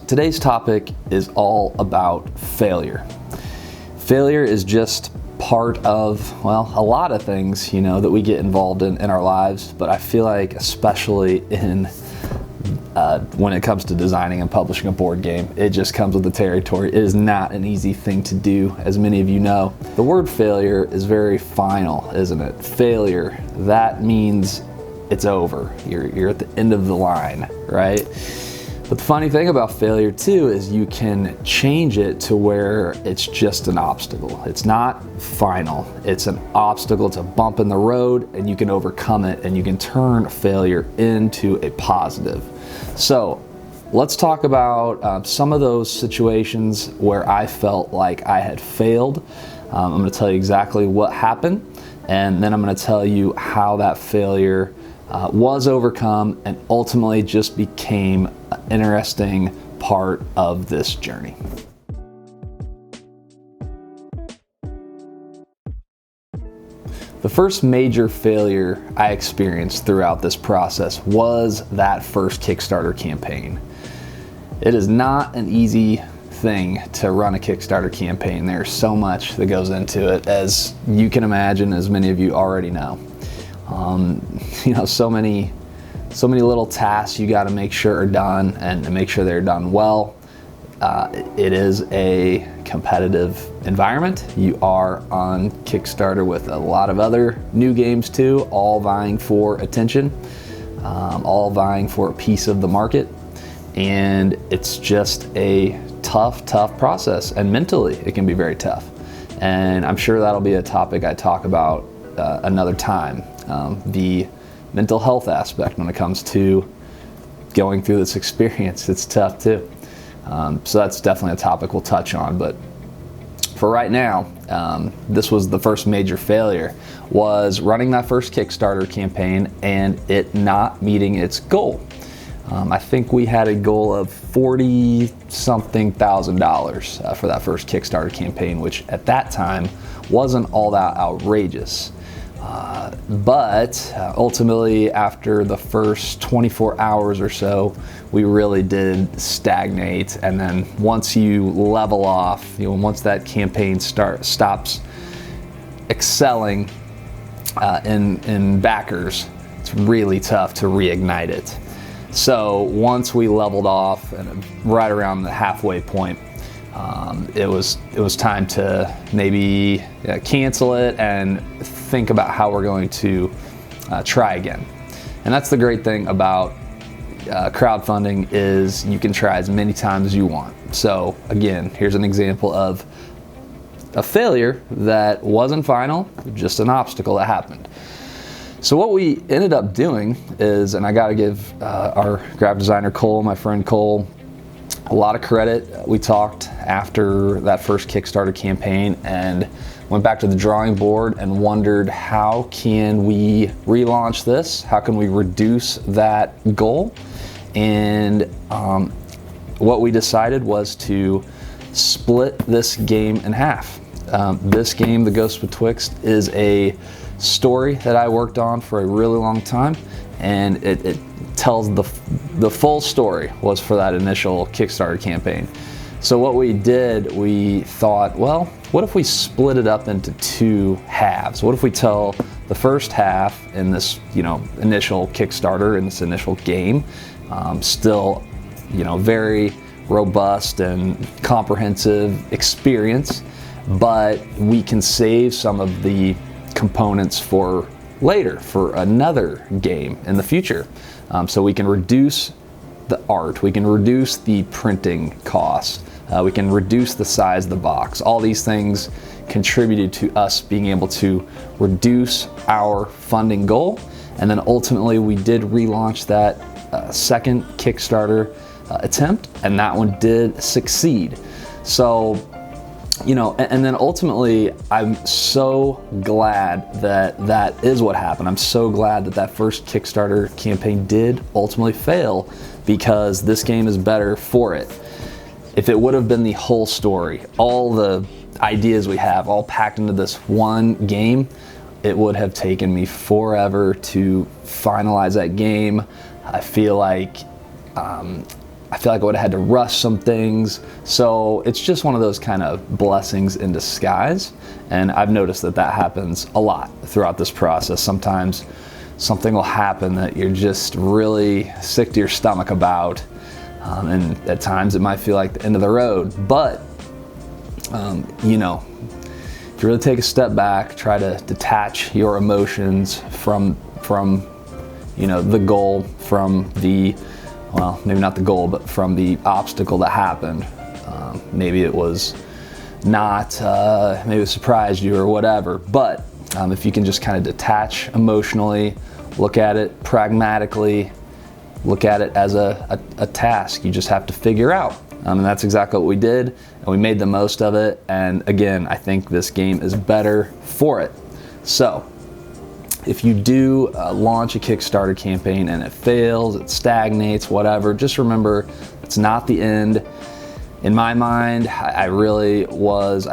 today's topic is all about failure. Failure is just part of, well, a lot of things, that we get involved in our lives, but I feel like especially when it comes to designing and publishing a board game, it just comes with the territory. It is not an easy thing to do, as many of you know. The word failure is very final, isn't it? Failure, that means it's over. You're at the end of the line, right? But the funny thing about failure too is you can change it to where it's just an obstacle. It's not final. It's an obstacle, it's a bump in the road, and you can overcome it and you can turn failure into a positive. So let's talk about some of those situations where I felt like I had failed. I'm going to tell you exactly what happened, and then I'm going to tell you how that failure was overcome and ultimately just became an interesting part of this journey. The first major failure I experienced throughout this process was that first Kickstarter campaign. It is not an easy thing to run a Kickstarter campaign. There's so much that goes into it, as you can imagine, as many of you already know. So many little tasks you got to make sure are done and make sure they're done well. It is a competitive environment. You are on Kickstarter with a lot of other new games too, all vying for attention, all vying for a piece of the market. And it's just a tough process, and mentally it can be very tough. And I'm sure that'll be a topic I talk about another time. The mental health aspect when it comes to going through this experience, it's tough too. So that's definitely a topic we'll touch on. But for right now, this was the first major failure, was running that first Kickstarter campaign and it not meeting its goal. I think we had a goal of $40-something thousand for that first Kickstarter campaign, which at that time wasn't all that outrageous. But ultimately, after the first 24 hours or so, we really did stagnate. And then once you level off, once that campaign stops excelling in backers, it's really tough to reignite it. So once we leveled off and right around the halfway point, it was time to maybe cancel it and think about how we're going to try again. And that's the great thing about crowdfunding, is you can try as many times as you want. So again, here's an example of a failure that wasn't final, just an obstacle that happened. So what we ended up doing is, and I got to give our graphic designer Cole, my friend Cole, a lot of credit. We talked after that first Kickstarter campaign and went back to the drawing board and wondered, how can we relaunch this? How can we reduce that goal? And what we decided was to split this game in half. This game, the Ghosts Betwixt, is a story that I worked on for a really long time, and it tells the full story was for that initial Kickstarter campaign. So what we did, we thought, well, what if we split it up into two halves? What if we tell the first half in this, initial Kickstarter, in this initial game, still, very robust and comprehensive experience, but we can save some of the components for later, for another game in the future. So we can reduce the art, we can reduce the printing costs, we can reduce the size of the box. All these things contributed to us being able to reduce our funding goal. And then ultimately we did relaunch that second Kickstarter attempt, and that one did succeed. So, and then ultimately, I'm so glad that is what happened. I'm so glad that first Kickstarter campaign did ultimately fail, because this game is better for it. If it would have been the whole story, all the ideas we have all packed into this one game, it would have taken me forever to finalize that game. I feel like I feel like I would have had to rush some things. So it's just one of those kind of blessings in disguise. And I've noticed that that happens a lot throughout this process. Sometimes something will happen that you're just really sick to your stomach about. And at times it might feel like the end of the road. But, you know, if you really take a step back, try to detach your emotions from you know, the goal, from the, well, maybe not the goal, but from the obstacle that happened. Maybe it was not, maybe it surprised you or whatever. But if you can just kind of detach emotionally, look at it pragmatically, look at it as a task you just have to figure out. And that's exactly what we did, and we made the most of it. And again, I think this game is better for it. So if you do launch a Kickstarter campaign and it fails, it stagnates, whatever, just remember it's not the end. In my mind, I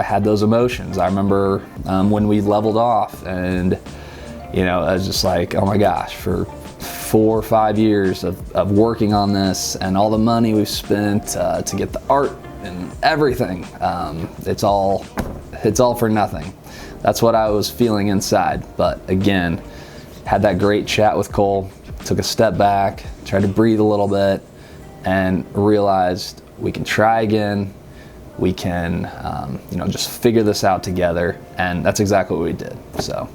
had those emotions. I remember when we leveled off, and you know, I was just like, oh my gosh, for 4 or 5 years of working on this and all the money we've spent to get the art and everything, it's all for nothing. That's what I was feeling inside. But again, had that great chat with Cole, took a step back, tried to breathe a little bit, and realized we can try again. We can, you know, just figure this out together. And that's exactly what we did. So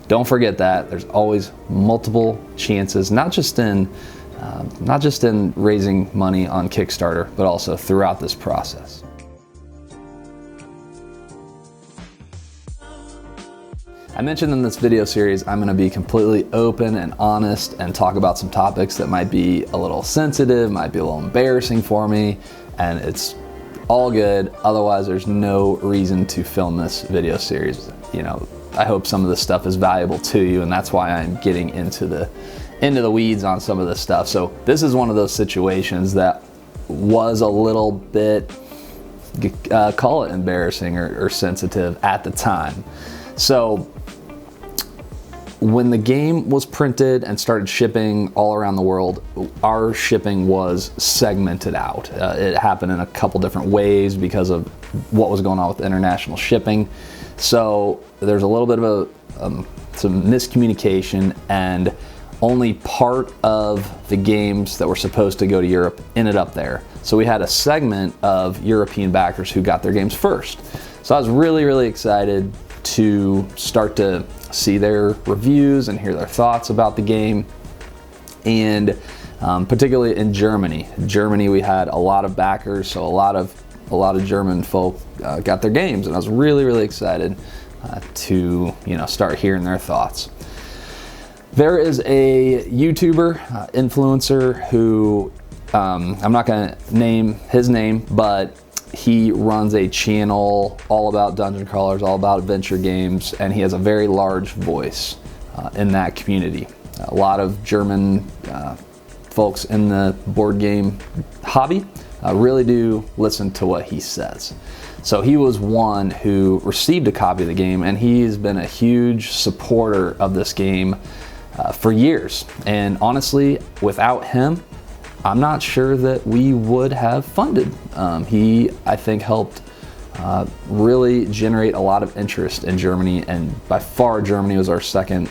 don't forget that there's always multiple chances, not just in raising money on Kickstarter, but also throughout this process. I mentioned in this video series, I'm gonna be completely open and honest and talk about some topics that might be a little sensitive, might be a little embarrassing for me, and it's all good. Otherwise, there's no reason to film this video series. You know, I hope some of this stuff is valuable to you, and that's why I'm getting into the weeds on some of this stuff. So this is one of those situations that was a little bit, call it embarrassing or sensitive at the time. So when the game was printed and started shipping all around the world, our shipping was segmented out. It happened in a couple different ways because of what was going on with international shipping. So there's a little bit of some miscommunication, and only part of the games that were supposed to go to Europe ended up there. So we had a segment of European backers who got their games first. So I was really, really excited to start to see their reviews and hear their thoughts about the game. And particularly in Germany. Germany, we had a lot of backers, so a lot of German folk got their games, and I was really, really excited to, you know, start hearing their thoughts. There is a YouTuber, influencer who I'm not going to name his name, but he runs a channel all about dungeon crawlers, all about adventure games, and he has a very large voice in that community. A lot of German folks in the board game hobby really do listen to what he says. So he was one who received a copy of the game, and he's been a huge supporter of this game for years. And honestly, without him, I'm not sure that we would have funded. He, I think, helped really generate a lot of interest in Germany, and by far Germany was our second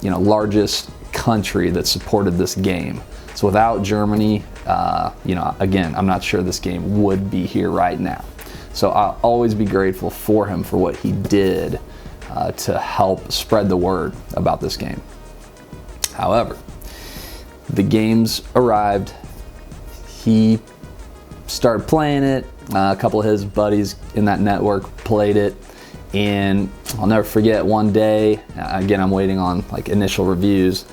largest country that supported this game. So without Germany, again, I'm not sure this game would be here right now. So I'll always be grateful for him for what he did to help spread the word about this game. However, the games arrived. He started playing it. A couple of his buddies in that network played it, and I'll never forget one day, again, I'm waiting on like initial reviews,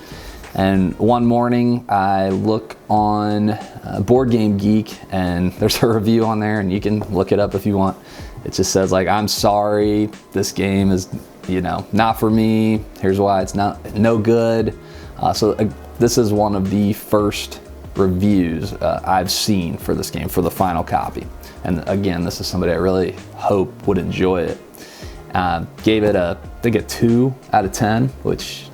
and one morning I look on Board Game Geek, and there's a review on there, and you can look it up if you want. It just says like, I'm sorry, this game is, not for me. Here's why it's no good. So this is one of the first reviews I've seen for this game, for the final copy. And again, this is somebody I really hope would enjoy it. Gave it I think a 2 out of 10, which,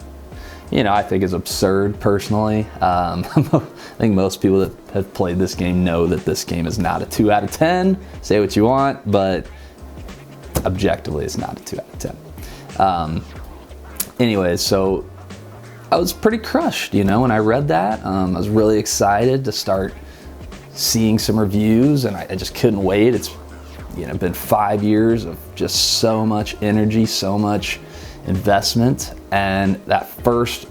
I think is absurd personally. I think most people that have played this game know that this game is not a 2 out of 10. Say what you want, but objectively it's not a 2 out of 10. Anyways, so I was pretty crushed, when I read that. I was really excited to start seeing some reviews, and I just couldn't wait. It's been 5 years of just so much energy, so much investment, and that first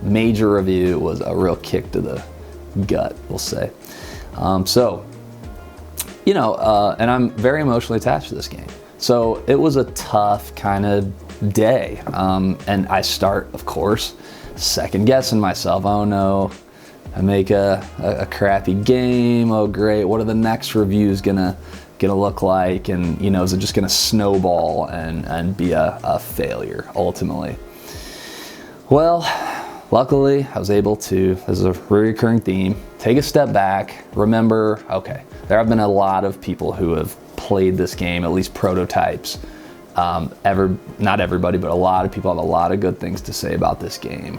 major review was a real kick to the gut, we'll say. And I'm very emotionally attached to this game. So it was a tough kind of day, and I start, of course, second guessing myself. Oh no, I make a crappy game. Oh great, what are the next reviews gonna look like? And is it just gonna snowball and be a failure ultimately? Well, luckily I was able to, as a recurring theme, take a step back, remember, okay, there have been a lot of people who have played this game, at least prototypes. Not everybody, but a lot of people have a lot of good things to say about this game.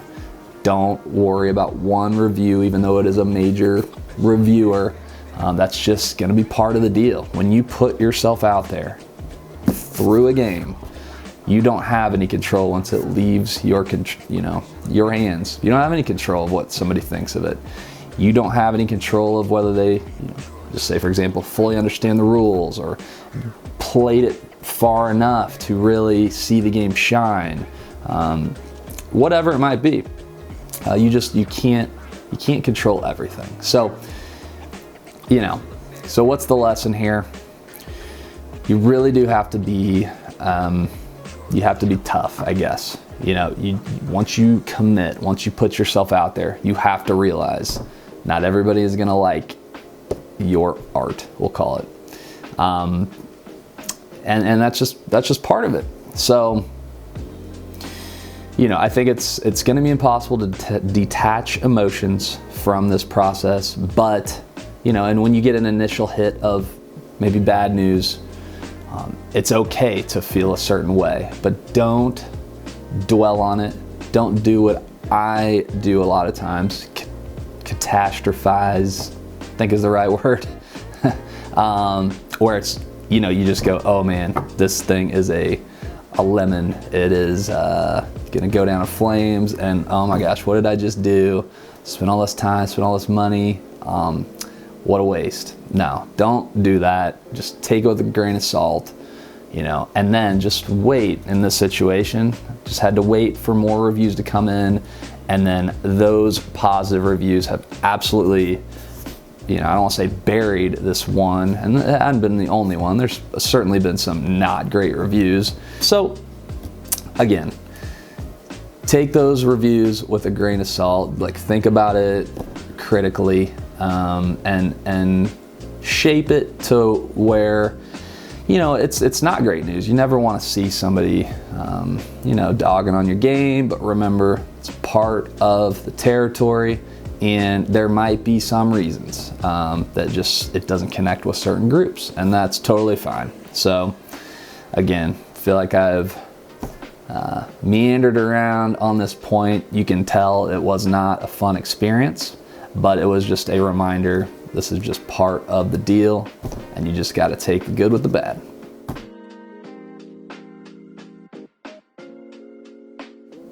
Don't worry about one review, even though it is a major reviewer. That's just going to be part of the deal. When you put yourself out there through a game, you don't have any control once it leaves your hands. You don't have any control of what somebody thinks of it. You don't have any control of whether they, just say for example, fully understand the rules or played it far enough to really see the game shine. Whatever it might be, you can't control everything. So, so what's the lesson here? You really do have to be, tough, I guess. Once you commit, once you put yourself out there, you have to realize not everybody is gonna like your art, we'll call it. And that's just part of it. So, I think it's going to be impossible to detach emotions from this process, but, and when you get an initial hit of maybe bad news, it's okay to feel a certain way, but don't dwell on it. Don't do what I do a lot of times, catastrophize, I think is the right word, where it's, you just go, oh man, this thing is a lemon. It is gonna go down in flames, and oh my gosh, what did I just do? Spend all this time, spend all this money. What a waste. No, don't do that. Just take it with a grain of salt, and then just wait in this situation. Just had to wait for more reviews to come in, and then those positive reviews have absolutely, I don't want to say buried this one, and it hadn't been the only one. There's certainly been some not great reviews. So again, take those reviews with a grain of salt, like think about it critically, and shape it to where, it's not great news. You never want to see somebody, dogging on your game, but remember, it's part of the territory. And there might be some reasons that it doesn't connect with certain groups, and that's totally fine. So again, feel like I've meandered around on this point. You can tell it was not a fun experience, but it was just a reminder. This is just part of the deal, and you just got to take the good with the bad.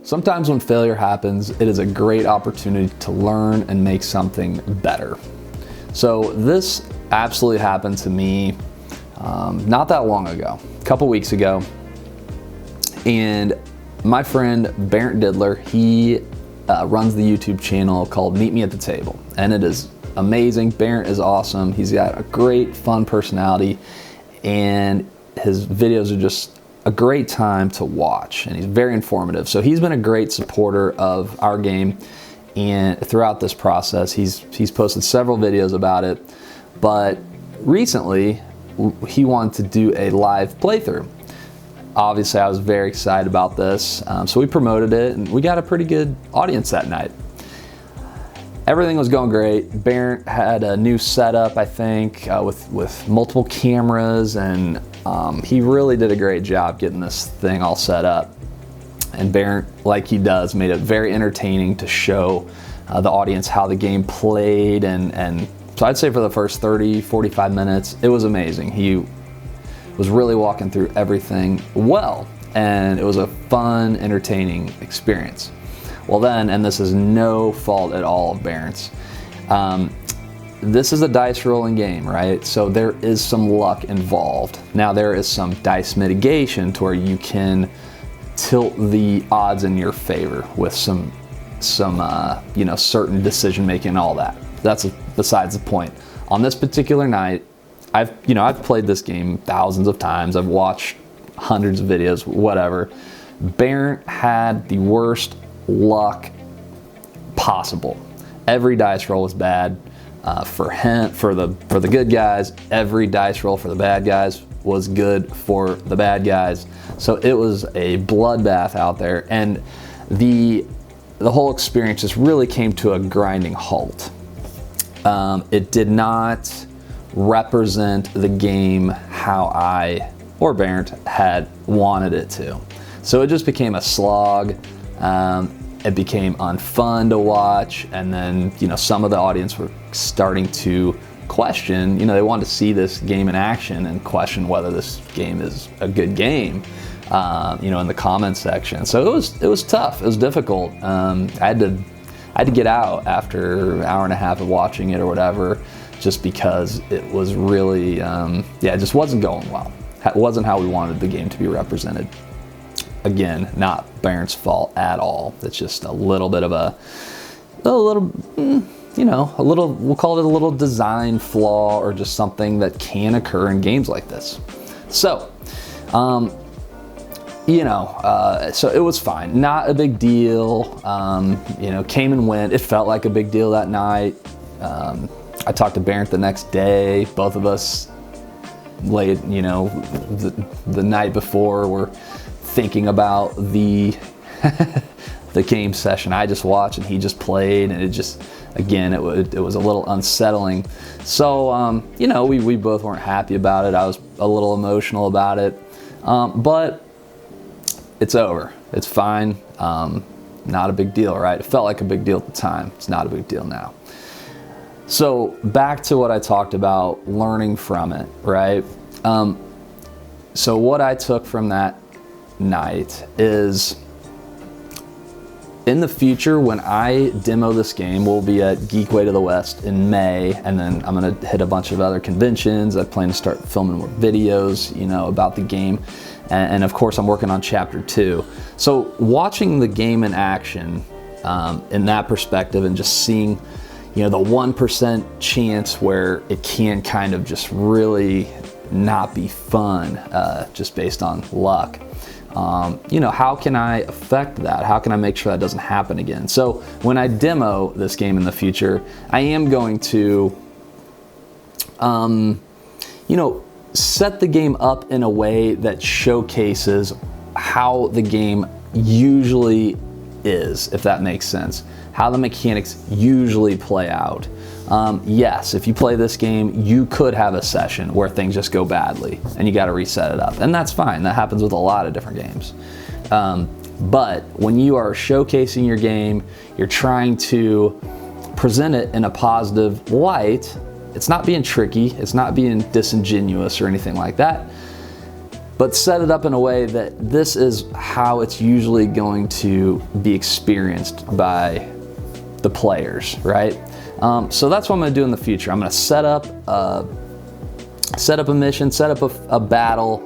Sometimes when failure happens, it is a great opportunity to learn and make something better. So this absolutely happened to me not that long ago, a couple weeks ago. And my friend Barrett Diddler, he runs the YouTube channel called Meet Me at the Table. And it is amazing. Barrett is awesome. He's got a great, fun personality. And his videos are just a great time to watch, and he's very informative. So he's been a great supporter of our game, and throughout this process he's posted several videos about it. But recently he wanted to do a live playthrough. Obviously I was very excited about this, so we promoted it, and we got a pretty good audience that night. Everything was going great. Barrett had a new setup, I think, with multiple cameras, and he really did a great job getting this thing all set up. And Barrett, like he does, made it very entertaining to show the audience how the game played. And so I'd say for the first 30, 45 minutes, it was amazing. He was really walking through everything well, and it was a fun, entertaining experience. Well then, and this is no fault at all of Barrett's, this is a dice rolling game, right? So there is some luck involved. Now there is some dice mitigation to where you can tilt the odds in your favor with some certain decision making and all that. That's besides the point. On this particular night, I've played this game thousands of times. I've watched hundreds of videos, whatever. Barrett had the worst luck possible. Every dice roll was bad. For the good guys, every dice roll for the bad guys was good for the bad guys. So it was a bloodbath out there, and the whole experience just really came to a grinding halt. It did not represent the game how I or Barrett had wanted it to. So it just became a slog. It became unfun to watch, and then some of the audience were starting to question. They wanted to see this game in action and question whether this game is a good game. In the comment section. So it was tough. It was difficult. I had to get out after an hour and a half of watching it or whatever, just because it was really it just wasn't going well. It wasn't how we wanted the game to be represented. Again, not Barrett's fault at all. It's just a little bit of we'll call it a little design flaw, or just something that can occur in games like this. So, so it was fine. Not a big deal. Came and went. It felt like a big deal that night. I talked to Barrett the next day. Both of us late, the night before, were thinking about the the game session I just watched and he just played, and it just, again, it was a little unsettling. So we both weren't happy about it. I was a little emotional about it, but it's over. It's fine. Not a big deal, right? It felt like a big deal at the time. It's not a big deal now. So back to what I talked about, learning from it, right? So what I took from that night is, in the future, when I demo this game, we'll be at Geekway to the West in May, and then I'm gonna hit a bunch of other conventions. I plan to start filming more videos, about the game. And of course, I'm working on Chapter 2. So watching the game in action, in that perspective, and just seeing, the 1% chance where it can kind of just really not be fun, just based on luck. How can I affect that? How can I make sure that doesn't happen again? So when I demo this game in the future, I am going to, set the game up in a way that showcases how the game usually is, if that makes sense. How the mechanics usually play out. Yes, if you play this game, you could have a session where things just go badly and you got to reset it up, and that's fine. That happens with a lot of different games. But when you are showcasing your game, you're trying to present it in a positive light. It's not being tricky, it's not being disingenuous or anything like that, but set it up in a way that this is how it's usually going to be experienced by the players, right? So that's what I'm gonna do in the future. I'm gonna set up a mission, set up a battle,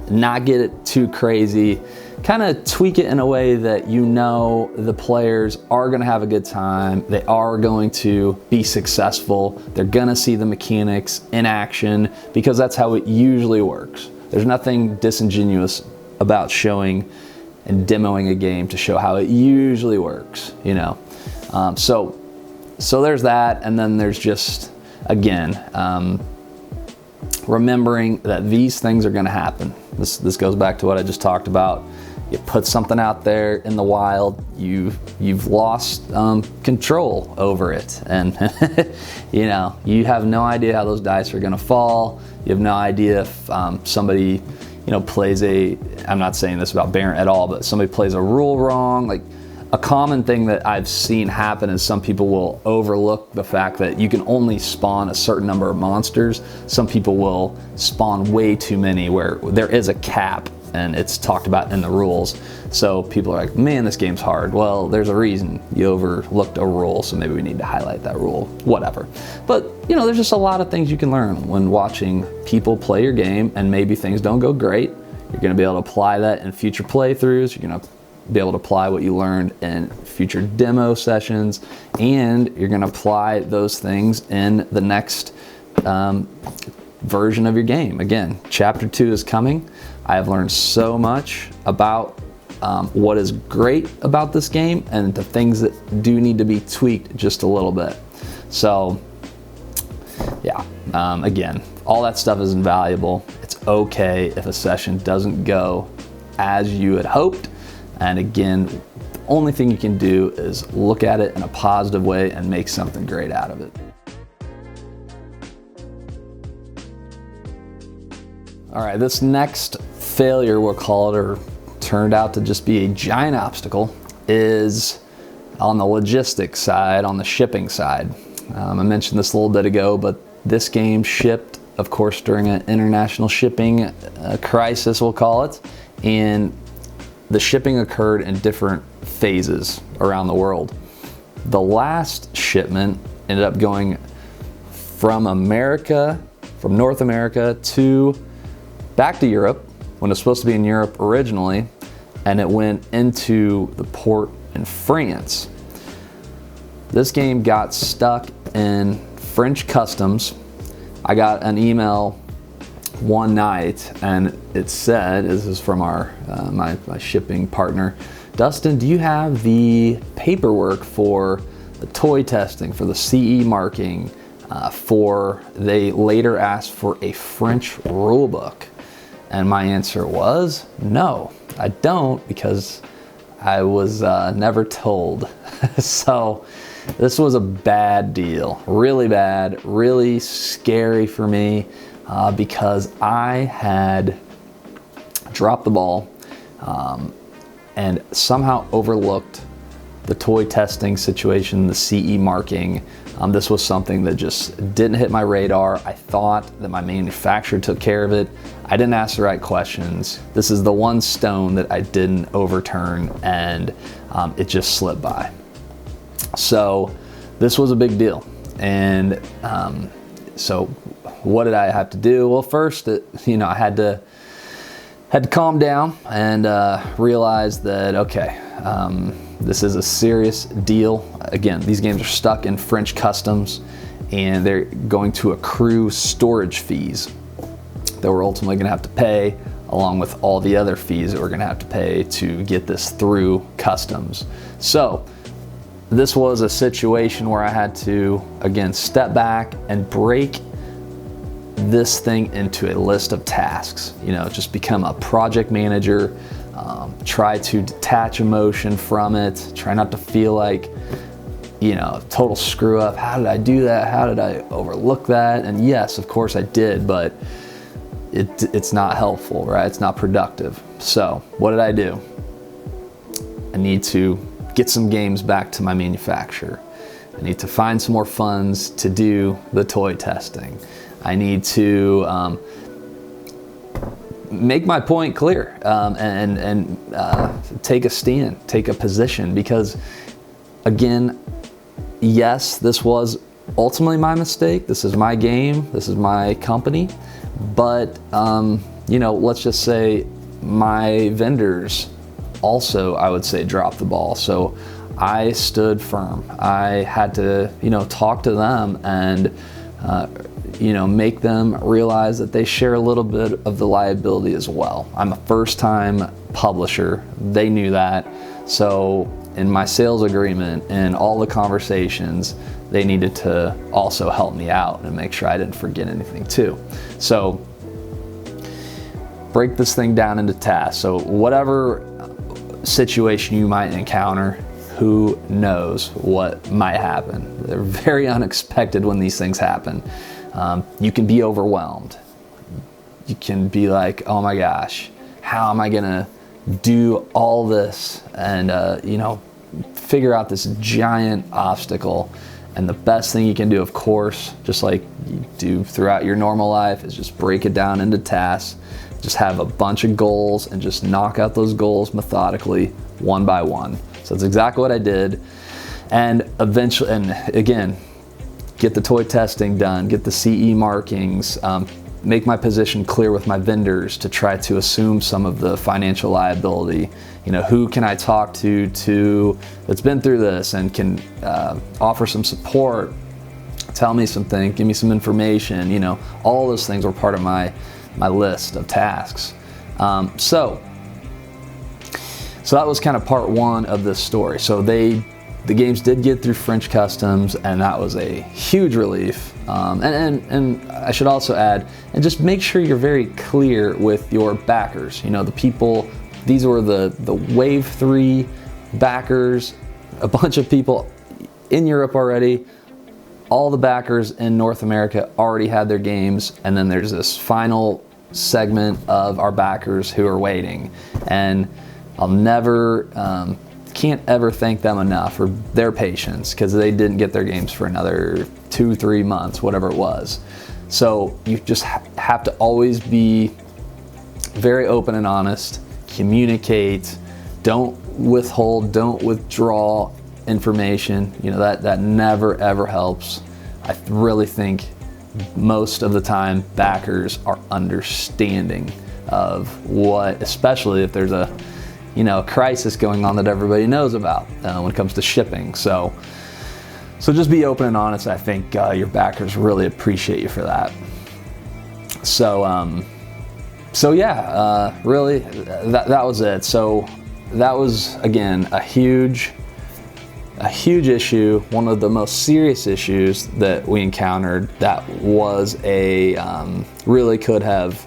not get it too crazy, kind of tweak it in a way that the players are gonna have a good time, they are going to be successful, they're gonna see the mechanics in action, because that's how it usually works. There's nothing disingenuous about showing and demoing a game to show how it usually works, So there's that, and then there's just, again, remembering that these things are going to happen. This goes back to what I just talked about. You put something out there in the wild, you've lost control over it, and you have no idea how those dice are going to fall. You have no idea if somebody plays I'm not saying this about Baron at all, but somebody plays a rule wrong. Like, a common thing that I've seen happen is some people will overlook the fact that you can only spawn a certain number of monsters. Some people will spawn way too many, where there is a cap and it's talked about in the rules. So people are like, man, this game's hard. Well, there's a reason you overlooked a rule, so maybe we need to highlight that rule, whatever. But there's just a lot of things you can learn when watching people play your game, and maybe things don't go great. You're gonna be able to apply that in future playthroughs. You're gonna be able to apply what you learned in future demo sessions, and you're gonna apply those things in the next version of your game. Again, chapter 2 is coming. I have learned so much about what is great about this game and the things that do need to be tweaked just a little bit. So yeah, again, all that stuff is invaluable. It's okay if a session doesn't go as you had hoped. And again, the only thing you can do is look at it in a positive way and make something great out of it. All right, this next failure, we'll call it, or turned out to just be a giant obstacle, is on the logistics side, on the shipping side. I mentioned this a little bit ago, but this game shipped, of course, during an international shipping crisis, we'll call it, and the shipping occurred in different phases around the world. The last shipment ended up going from North America back to Europe, when it was supposed to be in Europe originally, and it went into the port in France. This game got stuck in French customs. I got an email one night, and it said, this is from my shipping partner, Dustin, do you have the paperwork for the toy testing, for the CE marking, they later asked for a French rule book? And my answer was, no, I don't, because I was never told. So this was a bad deal, really bad, really scary for me, because I had dropped the ball and somehow overlooked the toy testing situation, the CE marking. This was something that just didn't hit my radar. I thought that my manufacturer took care of it. I didn't ask the right questions. This is the one stone that I didn't overturn, and it just slipped by. So this was a big deal. And so what did I have to do? Well, first, I had to calm down and realize that, okay, this is a serious deal. Again, these games are stuck in French customs, and they're going to accrue storage fees that we're ultimately going to have to pay, along with all the other fees that we're going to have to pay to get this through customs. So this was a situation where I had to, again, step back and break this thing into a list of tasks. Just become a project manager, try to detach emotion from it, try not to feel like, total screw up. How did I do that? How did I overlook that? And yes, of course I did, but it's not helpful, right? It's not productive. So what did I do? I need to get some games back to my manufacturer. I need to find some more funds to do the toy testing. I need to make my point clear, and take a stand, take a position, because again, yes, this was ultimately my mistake. This is my game, this is my company, but let's just say my vendors also, I would say, dropped the ball. So I stood firm. I had to, talk to them and make them realize that they share a little bit of the liability as well. I'm a first-time publisher. They knew that. So in my sales agreement and all the conversations, they needed to also help me out and make sure I didn't forget anything too. So break this thing down into tasks. So whatever situation you might encounter, who knows what might happen. They're very unexpected when these things happen. You can be overwhelmed. you can be like, oh my gosh, how am I gonna do all this and figure out this giant obstacle. And the best thing you can do, of course, just like you do throughout your normal life, is just break it down into tasks. Just have a bunch of goals and just knock out those goals methodically, one by one. So that's exactly what I did. And eventually, and again, get the toy testing done, get the CE markings, make my position clear with my vendors to try to assume some of the financial liability. Who can I talk to that's been through this and can offer some support, tell me some things, give me some information. All those things were part of my list of tasks. So that was kind of part one of this story. So the games did get through French customs, and that was a huge relief. And I should also add, and just make sure you're very clear with your backers. The people, these were the Wave 3 backers, a bunch of people in Europe already. All the backers in North America already had their games, and then there's this final segment of our backers who are waiting. And I'll never, can't ever thank them enough for their patience, because they didn't get their games for another 2-3 months, whatever it was. So you just have to always be very open and honest, communicate, don't withhold, don't withdraw information. That never ever helps. I really think most of the time backers are understanding of what, especially if there's a crisis going on that everybody knows about when it comes to shipping. So just be open and honest. I think your backers really appreciate you for that. So yeah, really, that was it. So that was, again, a huge issue, one of the most serious issues that we encountered. That was really could have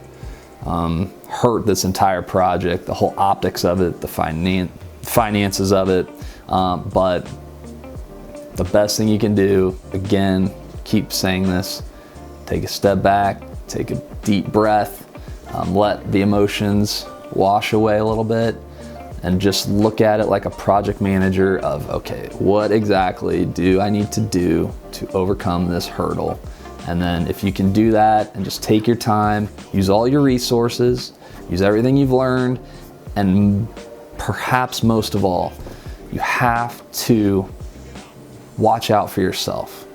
hurt this entire project, the whole optics of it, the finances of it. But the best thing you can do, again, keep saying this, take a step back, take a deep breath, let the emotions wash away a little bit, and just look at it like a project manager of, okay, what exactly do I need to do to overcome this hurdle? And then if you can do that and just take your time, use all your resources, use everything you've learned, and perhaps most of all, you have to watch out for yourself.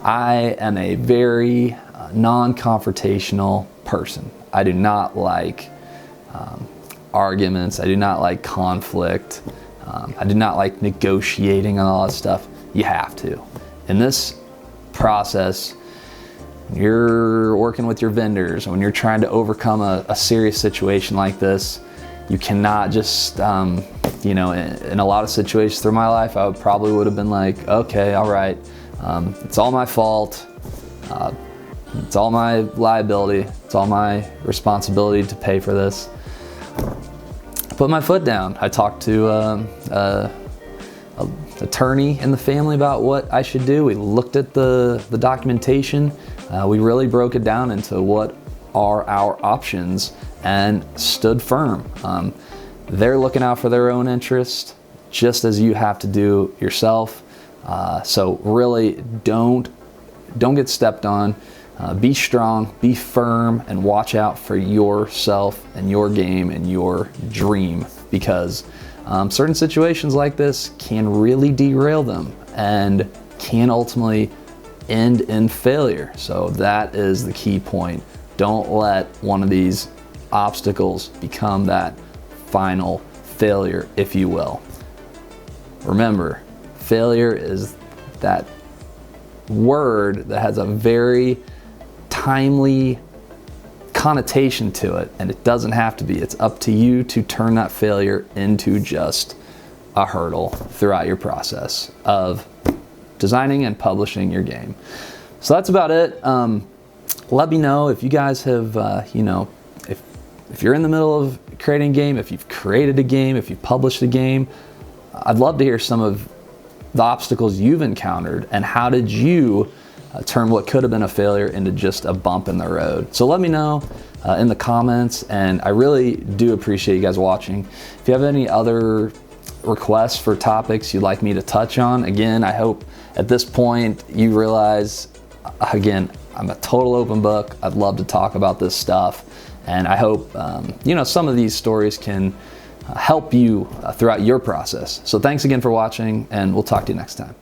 I am a very non-confrontational person. I do not like arguments. I do not like conflict. I do not like negotiating and all that stuff. You have to. In this process, you're working with your vendors, when you're trying to overcome a serious situation like this, you cannot just, in a lot of situations through my life, I probably would have been like, okay, all right, it's all my fault. It's all my liability. It's all my responsibility to pay for this. I put my foot down. I talked to an attorney in the family about what I should do. We looked at the documentation. We really broke it down into what are our options and stood firm. They're looking out for their own interest, just as you have to do yourself. So really don't get stepped on. Be strong, be firm, and watch out for yourself and your game and your dream, because certain situations like this can really derail them and can ultimately end in failure. So that is the key point. Don't let one of these obstacles become that final failure, if you will. Remember, failure is that word that has a very timely connotation to it, and it doesn't have to be. It's up to you to turn that failure into just a hurdle throughout your process of designing and publishing your game. So that's about it. Let me know if you guys have, if you're in the middle of creating a game, if you've created a game, if you've published a game. I'd love to hear some of the obstacles you've encountered, and how did you turn what could have been a failure into just a bump in the road. So let me know. in the comments, and I really do appreciate you guys watching. If you have any other requests for topics you'd like me to touch on, again, I hope at this point you realize, again, I'm a total open book. I'd love to talk about this stuff, and I hope some of these stories can help you throughout your process. So thanks again for watching, and we'll talk to you next time.